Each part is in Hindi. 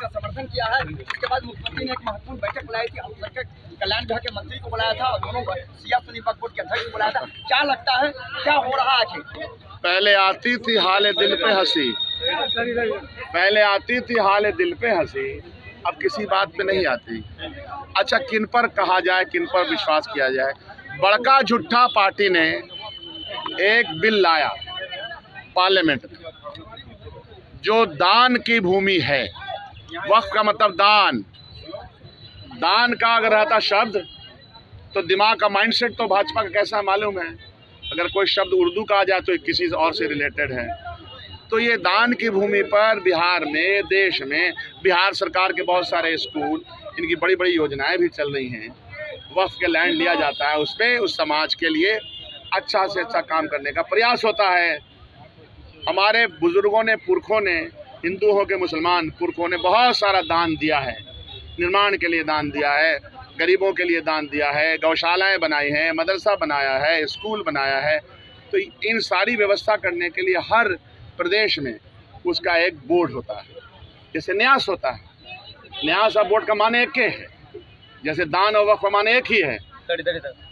का समर्थन किया है। इसके बाद मुख्यमंत्री ने एक महत्वपूर्ण बैठक बुलाई थी, अल्पसंख्यक कल्याण विभाग के मंत्री को बुलाया था और दोनों सिया सुन्नी वक्फ बोर्ड के अध्यक्ष को बुलाया था। क्या लगता है क्या हो रहा है? पहले आती थी हाले दिल पे हंसी, पहले आती थी हाले दिल पे हंसी, अब किसी बात पे नहीं आती। अच्छा, किन पर कहा जाए, किन पर विश्वास किया जाए? बड़का झूठा पार्टी ने एक बिल लाया पार्लियामेंट में, जो दान की भूमि है। वक्फ का मतलब दान, दान का अगर रहता शब्द तो दिमाग का माइंडसेट तो भाजपा का कैसा मालूम है। अगर कोई शब्द उर्दू का आ जाए तो किसी और से रिलेटेड है। तो ये दान की भूमि पर बिहार में, देश में, बिहार सरकार के बहुत सारे स्कूल, इनकी बड़ी बड़ी योजनाएं भी चल रही हैं। वक्फ के लैंड लिया जाता है, उस पर उस समाज के लिए अच्छा से अच्छा काम करने का प्रयास होता है। हमारे बुजुर्गों ने, पुरखों ने, हिंदू हो के मुसलमान पुरखों ने बहुत सारा दान दिया है। निर्माण के लिए दान दिया है, गरीबों के लिए दान दिया है, गौशालाएं बनाई हैं, मदरसा बनाया है, स्कूल बनाया है। तो इन सारी व्यवस्था करने के लिए हर प्रदेश में उसका एक बोर्ड होता है, जैसे न्यास होता है। न्यास और बोर्ड का माने एक है, जैसे दान और वक्फ का माने एक ही है।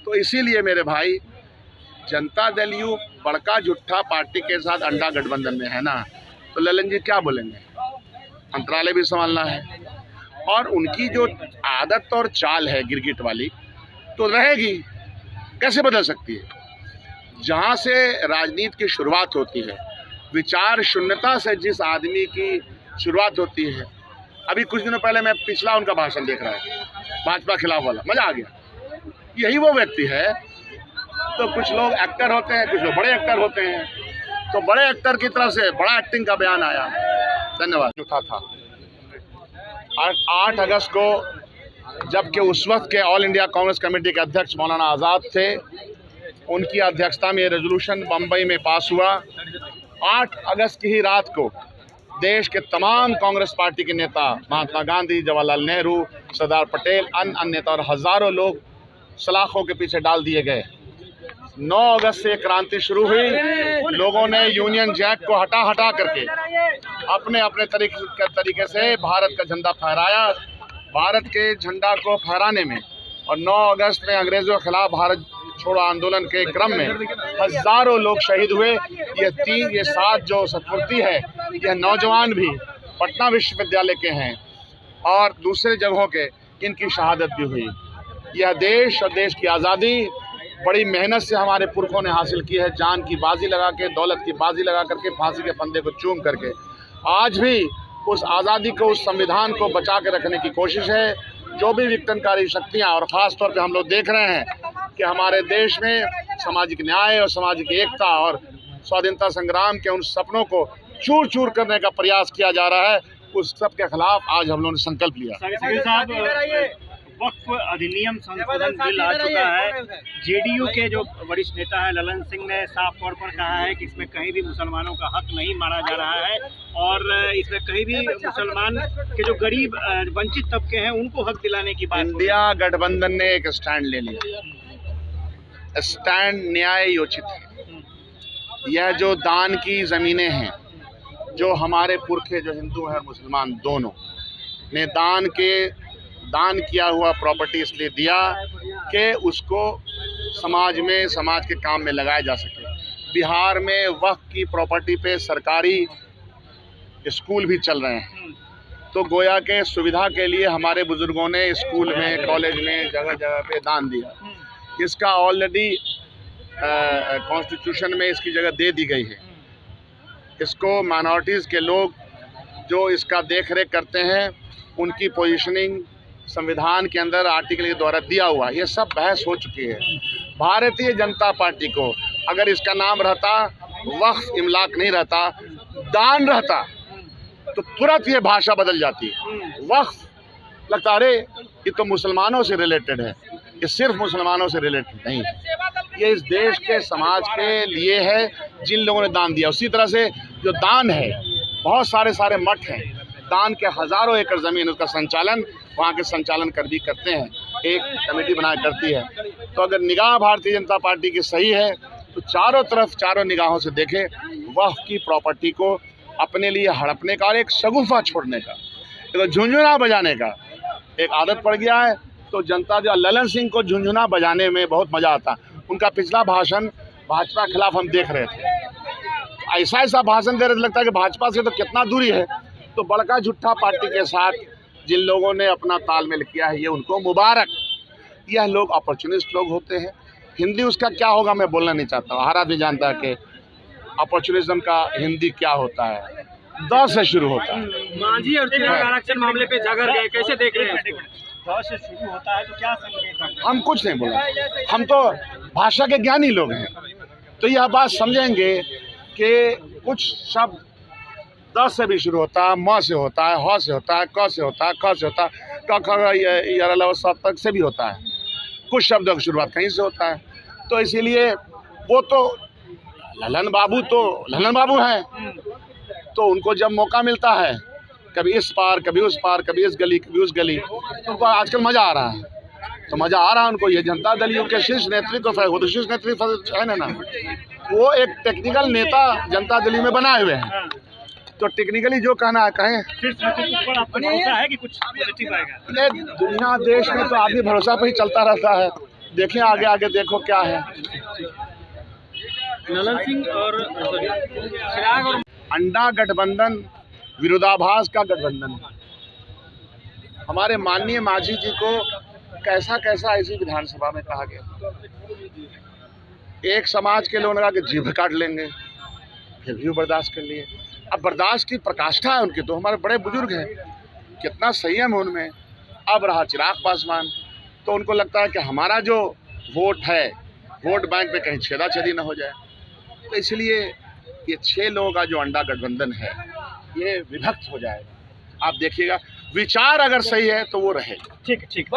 तो इसीलिए मेरे भाई, जनता दल यू बड़का झूठा पार्टी के साथ अंडा गठबंधन में है ना, तो ललन जी क्या बोलेंगे? मंत्रालय भी संभालना है और उनकी जो आदत और चाल है गिरगिट वाली तो रहेगी, कैसे बदल सकती है? जहाँ से राजनीति की शुरुआत होती है, विचार शून्यता से जिस आदमी की शुरुआत होती है। अभी कुछ दिनों पहले मैं पिछला उनका भाषण देख रहा था, भाजपा खिलाफ वाला, मजा आ गया। यही वो व्यक्ति है। तो कुछ लोग एक्टर होते हैं, कुछ लोग बड़े एक्टर होते हैं, तो बड़े एक्टर की तरफ से बड़ा एक्टिंग का बयान आया। धन्यवाद। जो था 8 अगस्त को, जबकि उस वक्त के ऑल इंडिया कांग्रेस कमेटी के अध्यक्ष मौलाना आज़ाद थे, उनकी अध्यक्षता में रेजोल्यूशन बम्बई में पास हुआ। 8 अगस्त की ही रात को देश के तमाम कांग्रेस पार्टी के नेता, महात्मा गांधी, जवाहरलाल नेहरू, सरदार पटेल, अन्य नेता और हज़ारों लोग सलाखों के पीछे डाल दिए गए। 9 अगस्त से क्रांति शुरू हुई। लोगों ने यूनियन जैक को हटा करके अपने अपने तरीके से भारत का झंडा फहराया। भारत के झंडा को फहराने में और 9 अगस्त में अंग्रेज़ों के खिलाफ भारत छोड़ो आंदोलन के क्रम में हज़ारों लोग शहीद हुए। ये 7 जो सतपुर्ती है, यह नौजवान भी पटना विश्वविद्यालय के हैं और दूसरे जगहों के, इनकी शहादत भी हुई। यह देश और देश की आज़ादी बड़ी मेहनत से हमारे पुरखों ने हासिल की है, जान की बाजी लगा के, दौलत की बाजी लगा करके, फांसी के फंदे को चूम करके। आज भी उस आज़ादी को, उस संविधान को बचा के रखने की कोशिश है। जो भी विघटनकारी शक्तियाँ, और ख़ास तौर पे हम लोग देख रहे हैं कि हमारे देश में सामाजिक न्याय और सामाजिक एकता और स्वाधीनता संग्राम के उन सपनों को चूर चूर करने का प्रयास किया जा रहा है, उस सब के खिलाफ आज हम लोगों ने संकल्प लिया। वक्फ अधिनियम संशोधन बिल आ चुका है। जेडीयू के जो वरिष्ठ नेता है ललन सिंह ने साफ तौर पर कहा है कि इसमें कहीं भी मुसलमानों का हक नहीं माना जा रहा है और इसमें कहीं भी मुसलमान के जो गरीब वंचित तबके हैं उनको हक दिलाने की बात। इंडिया गठबंधन ने एक स्टैंड ले लिया। स्टैंड न्याय योचित है। यह जो दान की ज़मीनें हैं, जो हमारे पुरखे, जो हिंदू हैं और मुसलमान दोनों ने दान किया हुआ प्रॉपर्टी इसलिए दिया कि उसको समाज में, समाज के काम में लगाया जा सके। बिहार में वक्फ की प्रॉपर्टी पे सरकारी स्कूल भी चल रहे हैं, तो गोया के सुविधा के लिए हमारे बुजुर्गों ने स्कूल में, कॉलेज में, जगह जगह पे दान दिया। इसका ऑलरेडी कॉन्स्टिट्यूशन में इसकी जगह दे दी गई है। इसको माइनॉरिटीज़ के लोग जो इसका देख रेख करते हैं, उनकी पोजीशनिंग संविधान के अंदर आर्टिकल के द्वारा दिया हुआ, ये सब बहस हो चुकी है। भारतीय जनता पार्टी को अगर इसका नाम रहता वक्फ इमलाक नहीं रहता, दान रहता, तो तुरंत ये भाषा बदल जाती। वक्फ लगता अरे ये तो मुसलमानों से रिलेटेड है, ये सिर्फ मुसलमानों से रिलेटेड नहीं है, ये इस देश के समाज के लिए है जिन लोगों ने दान दिया। उसी तरह से जो दान है, बहुत सारे मठ हैं, दान के हज़ारों एकड़ ज़मीन, उसका संचालन वहाँ के संचालन कर भी करते हैं, एक कमेटी बना करती है। तो अगर निगाह भारतीय जनता पार्टी की सही है तो चारों तरफ, चारों निगाहों से देखें, वक्फ की प्रॉपर्टी को अपने लिए हड़पने का और एक शगुफा छोड़ने का, तो झुंझुना बजाने का एक आदत पड़ गया है। तो जनता जो ललन सिंह को झुंझुना बजाने में बहुत मज़ा आता। उनका पिछला भाषण भाजपा के खिलाफ हम देख रहे थे, ऐसा भाषण दे रहे थे, लगता है कि भाजपा से तो कितना दूरी है। तो बड़का झूठा पार्टी के साथ जिन लोगों ने अपना तालमेल किया है, ये उनको मुबारक। यह लोग अपॉर्चुनिस्ट लोग होते हैं। हिंदी उसका क्या होगा मैं बोलना नहीं चाहता हूँ, हर आदमी जानता है कि अपॉर्चुनिज्म का हिंदी क्या होता है, द से शुरू होता है। मांझी और चिराग आरक्षण मामले पे जागर गए, कैसे देख रहे हैं? द से शुरू होता है तो क्या संकेत है? हम कुछ नहीं बोला, हम तो भाषा के ज्ञानी लोग हैं। तो यह बात समझेंगे कि कुछ शब्द द से भी शुरू होता है, म से होता है, ह से होता है, क से होता है, ख से होता है, क ख तक से भी होता है। कुछ शब्दों की शुरुआत कहीं से होता है। तो इसीलिए वो तो ललन बाबू हैं। तो उनको जब मौका मिलता है, कभी इस पार कभी उस पार, कभी इस गली कभी उस गली, तो उनको आजकल मज़ा आ रहा है। तो मज़ा आ रहा है उनको। ये जनता दल यू के शीर्ष नेतृत्व है, वो तो शीर्ष नेतृत्व है ना, वो एक टेक्निकल नेता जनता दल में बनाए हुए हैं। तो टेक्निकली जो कहना है कहें। पर आपको भरोसा है कि कुछ पॉजिटिव आएगा? दुनिया देश में तो आदमी भरोसा पे ही चलता रहता है। देखें आगे देखो क्या है। ललन सिंह और चिराग और अंडा गठबंधन विरोधाभास का गठबंधन। हमारे माननीय मांझी जी को कैसा ऐसी विधानसभा में कहा गया। एक समाज के लोगों ने कहा कि जीभ काट लेंगे, फिर भी बर्दाश्त कर लिए। अब बर्दाश्त की प्रकाष्ठा है उनकी। तो हमारे बड़े बुजुर्ग हैं, कितना संयम है उनमें। अब रहा चिराग पासवान, तो उनको लगता है कि हमारा जो वोट है, वोट बैंक पे कहीं छेदाछेदी न हो जाए। तो इसलिए ये 6 लोगों का जो अंडा गठबंधन है, ये विभक्त हो जाएगा। आप देखिएगा, विचार अगर सही है तो वो रहेगा। ठीक।